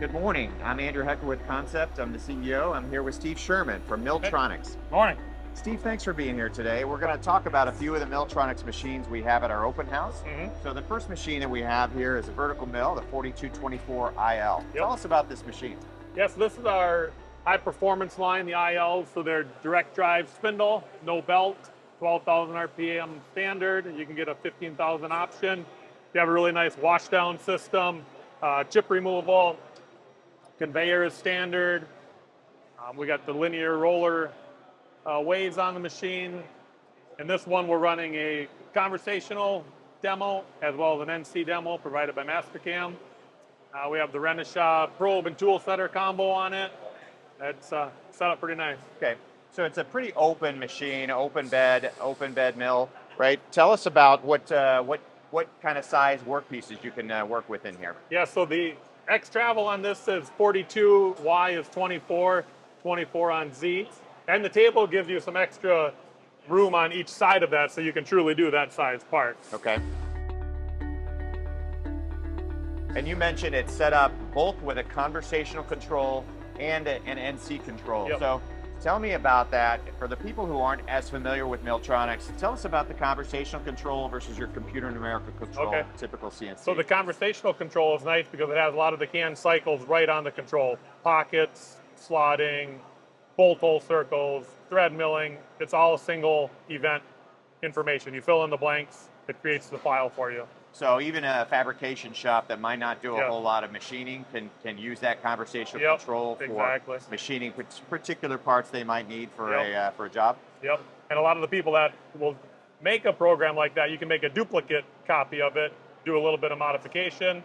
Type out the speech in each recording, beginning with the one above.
Good morning. I'm Andrew Hecker with Concept. I'm the CEO. I'm here with Steve Sherman from Milltronics. Morning. Steve, thanks for being here today. We're going to talk about a few of the Milltronics machines we have at our open house. So the first machine that we have here is a vertical mill, the 4224 IL. Tell us about this machine. Yes, this is our high performance line, the IL. So they're direct drive spindle, no belt, 12,000 RPM standard. You can get a 15,000 option. You have a really nice wash down system, chip removal, conveyor is standard. We got the linear roller waves on the machine. And this one we're running a conversational demo as well as an NC demo provided by Mastercam. We have the Renishaw probe and tool setter combo on it. That's set up pretty nice. Okay, so it's a pretty open machine, open bed mill, right? Tell us about what kind of size workpieces you can work with in here. Yeah, so the X travel on this is 42, Y is 24, 24 on Z. And the table gives you some extra room on each side of that so you can truly do that size part. Okay. And you mentioned it's set up both with a conversational control and an NC control. Yep. So tell me about that. For the people who aren't as familiar with Milltronics, tell us about the conversational control versus your computer numerical control, typical CNC. So the conversational control is nice because it has a lot of the CAN cycles right on the control. Pockets, slotting, bolt hole circles, thread milling. It's all a single event information. You fill in the blanks, it creates the file for you. So even a fabrication shop that might not do a whole lot of machining can use that conversational control for machining particular parts they might need for a job. Yep. And a lot of the people that will make a program like that, you can make a duplicate copy of it, do a little bit of modification,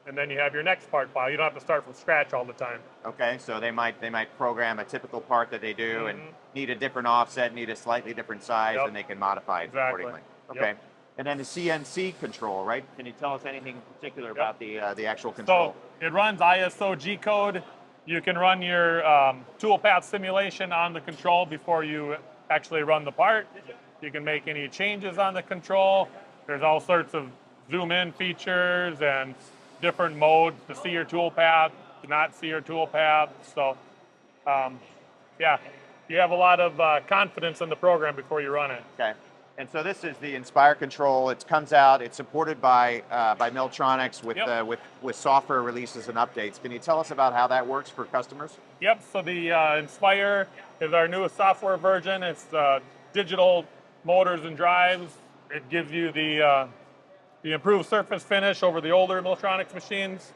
and then you have your next part file. You don't have to start from scratch all the time. Okay, so they might program a typical part that they do and need a different offset, need a slightly different size, and they can modify it accordingly. Okay. And then the CNC control, right? Can you tell us anything particular about the actual control? So it runs ISO G code. You can run your tool path simulation on the control before you actually run the part. You can make any changes on the control. There's all sorts of zoom in features and different modes to see your tool path, to not see your tool path. So yeah, you have a lot of confidence in the program before you run it. Okay. And so this is the Inspire control. It comes out. It's supported by Milltronics with software releases and updates. Can you tell us about how that works for customers? Yep. So the Inspire is our newest software version. It's digital motors and drives. It gives you the improved surface finish over the older Milltronics machines.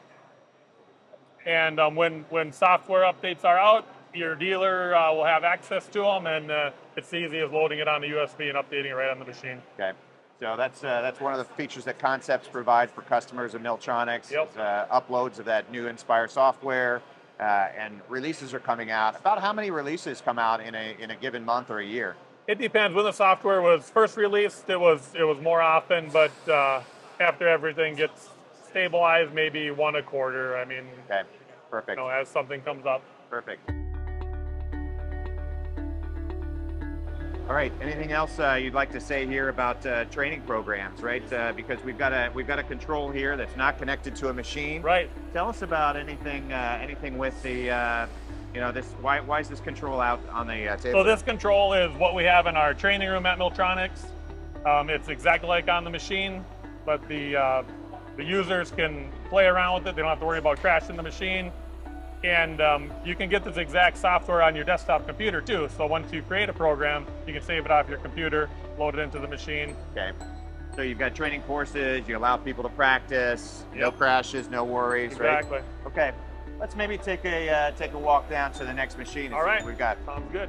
And when software updates are out, your dealer will have access to them, and it's easy as loading it on the USB and updating it right on the machine. Okay, so that's one of the features that Concepts provide for customers of Milltronics. Yep. Uploads of that new Inspire software, and releases are coming out. About how many releases come out in a given month or a year? It depends. When the software was first released, it was more often, but after everything gets stabilized, maybe one a quarter. I mean, okay, perfect. You know, as something comes up. Perfect. All right. Anything else you'd like to say here about training programs, right? Because we've got a control here that's not connected to a machine. Right. Tell us about anything with the why is this control out on the table? So this control is what we have in our training room at Milltronics. It's exactly like on the machine, but the users can play around with it. They don't have to worry about crashing the machine. And you can get this exact software on your desktop computer too. So once you create a program, you can save it off your computer, load it into the machine. Okay. So you've got training courses, you allow people to practice, no crashes, no worries, exactly. Right? Okay. Let's maybe take a walk down to the next machine and see what we've got. Sounds good.